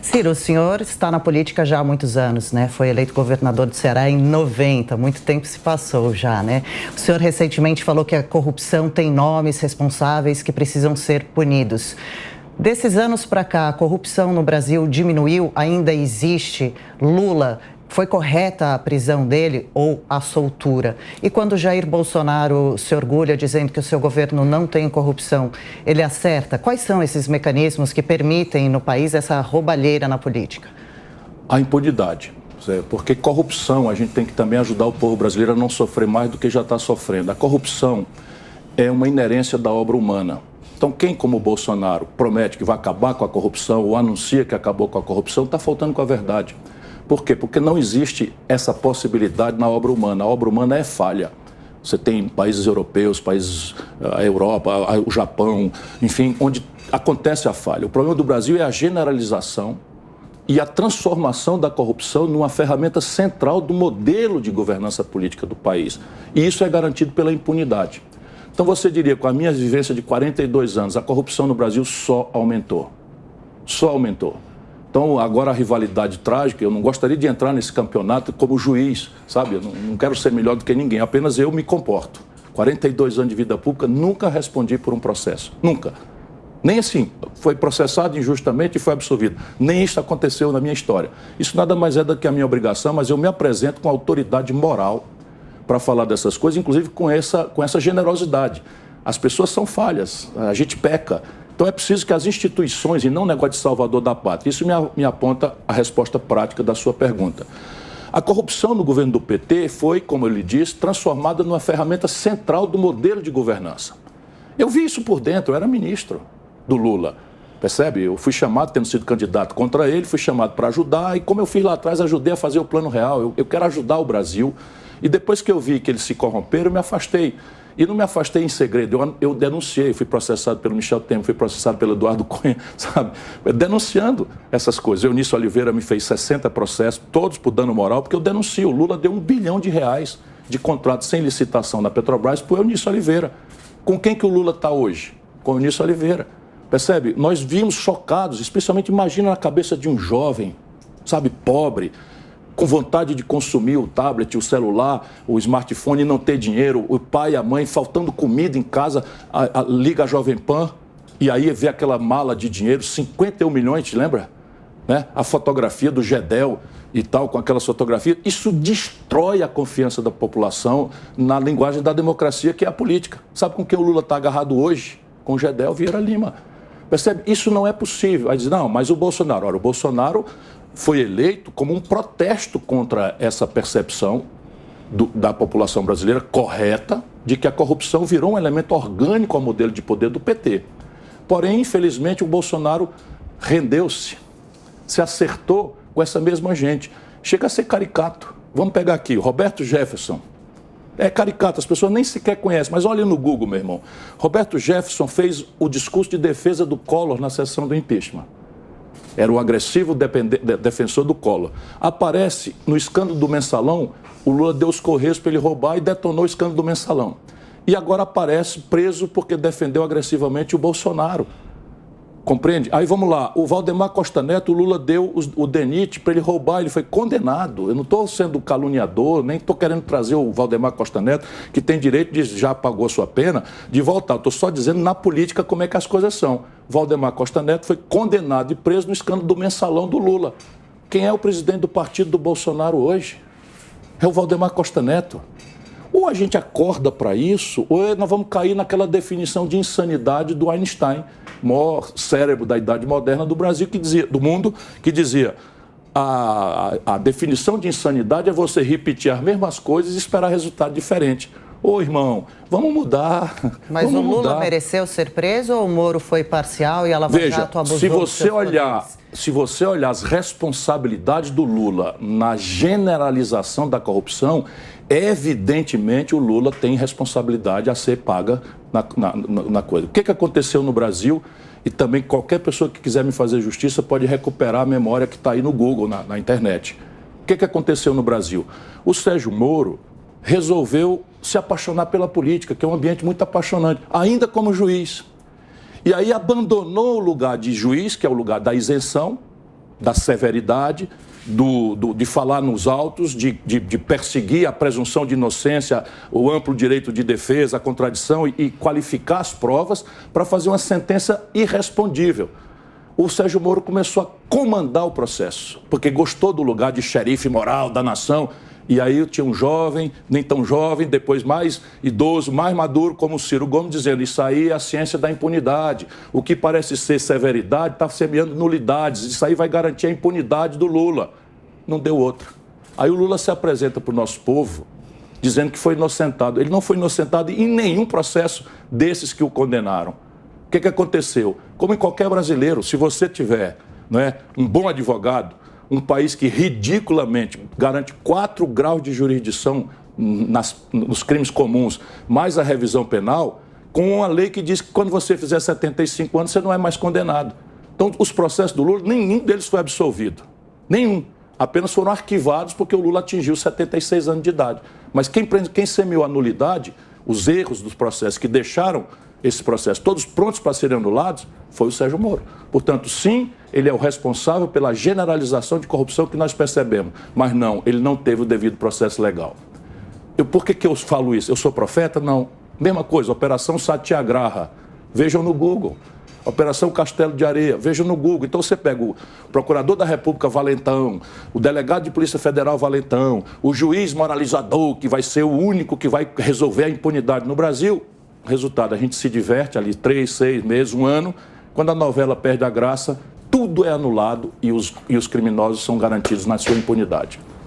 Ciro, o senhor está na política já há muitos anos, né? Foi eleito governador do Ceará em 90, muito tempo se passou já, né? O senhor recentemente falou que a corrupção tem nomes responsáveis que precisam ser punidos. Desses anos para cá, a corrupção no Brasil diminuiu? Ainda existe? Lula, foi correta a prisão dele ou a soltura? E quando Jair Bolsonaro se orgulha dizendo que o seu governo não tem corrupção, ele acerta? Quais são esses mecanismos que permitem no país essa roubalheira na política? A impunidade. Porque corrupção, a gente tem que também ajudar o povo brasileiro a não sofrer mais do que já está sofrendo. A corrupção é uma inerência da obra humana. Então, quem, como o Bolsonaro, promete que vai acabar com a corrupção ou anuncia que acabou com a corrupção, está faltando com a verdade. Por quê? Porque não existe essa possibilidade na obra humana. A obra humana é falha. Você tem países europeus, países, a Europa, o Japão, enfim, onde acontece a falha. O problema do Brasil é a generalização e a transformação da corrupção numa ferramenta central do modelo de governança política do país. E isso é garantido pela impunidade. Então você diria, com a minha vivência de 42 anos, a corrupção no Brasil só aumentou. Só aumentou. Então agora a rivalidade trágica, eu não gostaria de entrar nesse campeonato como juiz, sabe? Eu não quero ser melhor do que ninguém, apenas eu me comporto. 42 anos de vida pública, nunca respondi por um processo, nunca. Nem assim, foi processado injustamente e foi absolvido. Nem isso aconteceu na minha história. Isso nada mais é do que a minha obrigação, mas eu me apresento com autoridade moral para falar dessas coisas, inclusive com essa generosidade. As pessoas são falhas, a gente peca. Então é preciso que as instituições, e não o negócio de salvador da pátria, isso me aponta a resposta prática da sua pergunta. A corrupção no governo do PT foi, como eu lhe disse, transformada numa ferramenta central do modelo de governança. Eu vi isso por dentro, eu era ministro do Lula, percebe? Eu fui chamado, tendo sido candidato contra ele, fui chamado para ajudar, e como eu fiz lá atrás, ajudei a fazer o Plano Real. Eu quero ajudar o Brasil. E depois que eu vi que eles se corromperam, eu me afastei. E não me afastei em segredo, eu denunciei, fui processado pelo Michel Temer, fui processado pelo Eduardo Cunha, sabe? Denunciando essas coisas. Eunício Oliveira me fez 60 processos, todos por dano moral, porque eu denuncio. O Lula deu R$1 bilhão de contrato sem licitação na Petrobras por Eunício Oliveira. Com quem que o Lula está hoje? Com o Eunício Oliveira. Percebe? Nós vimos chocados, especialmente imagina na cabeça de um jovem, sabe, pobre, com vontade de consumir o tablet, o celular, o smartphone e não ter dinheiro, o pai e a mãe faltando comida em casa, liga a Jovem Pan e aí vê aquela mala de dinheiro, 51 milhões, te lembra? Né? A fotografia do Gedel e tal, com aquela fotografia, isso destrói a confiança da população na linguagem da democracia, que é a política. Sabe com quem o Lula está agarrado hoje? Com o Gedel Vieira Lima. Percebe? Isso não é possível. Aí diz, não, mas o Bolsonaro, olha, o Bolsonaro foi eleito como um protesto contra essa percepção da população brasileira correta de que a corrupção virou um elemento orgânico ao modelo de poder do PT. Porém, infelizmente, o Bolsonaro rendeu-se, se acertou com essa mesma gente. Chega a ser caricato. Vamos pegar aqui, Roberto Jefferson. É caricato, as pessoas nem sequer conhecem, mas olha no Google, meu irmão. Roberto Jefferson fez o discurso de defesa do Collor na sessão do impeachment. Era o agressivo defensor do Collor. Aparece no escândalo do Mensalão, o Lula deu os correios para ele roubar e detonou o escândalo do Mensalão. E agora aparece preso porque defendeu agressivamente o Bolsonaro. Compreende? Aí vamos lá, o Valdemar Costa Neto, o Lula deu o DENIT para ele roubar, ele foi condenado. Eu não estou sendo caluniador, nem estou querendo trazer o Valdemar Costa Neto, que tem direito de, já pagou sua pena, de voltar. Estou só dizendo na política como é que as coisas são. Valdemar Costa Neto foi condenado e preso no escândalo do Mensalão do Lula. Quem é o presidente do partido do Bolsonaro hoje? É o Valdemar Costa Neto. Ou a gente acorda para isso, ou nós vamos cair naquela definição de insanidade do Einstein, maior cérebro da idade moderna do Brasil, do mundo, que dizia a definição de insanidade é você repetir as mesmas coisas e esperar resultado diferente. Ô, irmão, vamos mudar. Mas o Lula mereceu ser preso ou o Moro foi parcial e a Lava Jato abusou dos seus poderes? Se você olhar as responsabilidades do Lula na generalização da corrupção, evidentemente o Lula tem responsabilidade a ser paga na coisa. O que aconteceu no Brasil? E também qualquer pessoa que quiser me fazer justiça pode recuperar a memória que está aí no Google, na internet. O que aconteceu no Brasil? O Sérgio Moro resolveu se apaixonar pela política, que é um ambiente muito apaixonante, ainda como juiz. E aí abandonou o lugar de juiz, que é o lugar da isenção, da severidade, de falar nos autos, de perseguir a presunção de inocência, o amplo direito de defesa, a contradição e qualificar as provas para fazer uma sentença irrespondível. O Sérgio Moro começou a comandar o processo, porque gostou do lugar de xerife moral da nação. E aí tinha um jovem, nem tão jovem, depois mais idoso, mais maduro, como o Ciro Gomes, dizendo: isso aí é a ciência da impunidade. O que parece ser severidade está semeando nulidades. Isso aí vai garantir a impunidade do Lula. Não deu outra. Aí o Lula se apresenta para o nosso povo dizendo que foi inocentado. Ele não foi inocentado em nenhum processo desses que o condenaram. O que aconteceu? Como em qualquer brasileiro, se você tiver, não é, um bom advogado, um país que ridiculamente garante 4 graus de jurisdição nos crimes comuns, mais a revisão penal, com uma lei que diz que quando você fizer 75 anos, você não é mais condenado. Então, os processos do Lula, nenhum deles foi absolvido. Nenhum. Apenas foram arquivados porque o Lula atingiu 76 anos de idade. Mas quem semeou a nulidade, os erros dos processos que deixaram esse processo todos prontos para serem anulados, foi o Sérgio Moro. Portanto, sim, ele é o responsável pela generalização de corrupção que nós percebemos. Mas não, ele não teve o devido processo legal. Por que eu falo isso? Eu sou profeta? Não. Mesma coisa, Operação Satyagraha. Vejam no Google. Operação Castelo de Areia, vejam no Google. Então você pega o procurador da República Valentão, o delegado de Polícia Federal Valentão, o juiz moralizador, que vai ser o único que vai resolver a impunidade no Brasil. Resultado, a gente se diverte ali 3, 6 meses, 1 ano. Quando a novela perde a graça, tudo é anulado e os criminosos são garantidos na sua impunidade.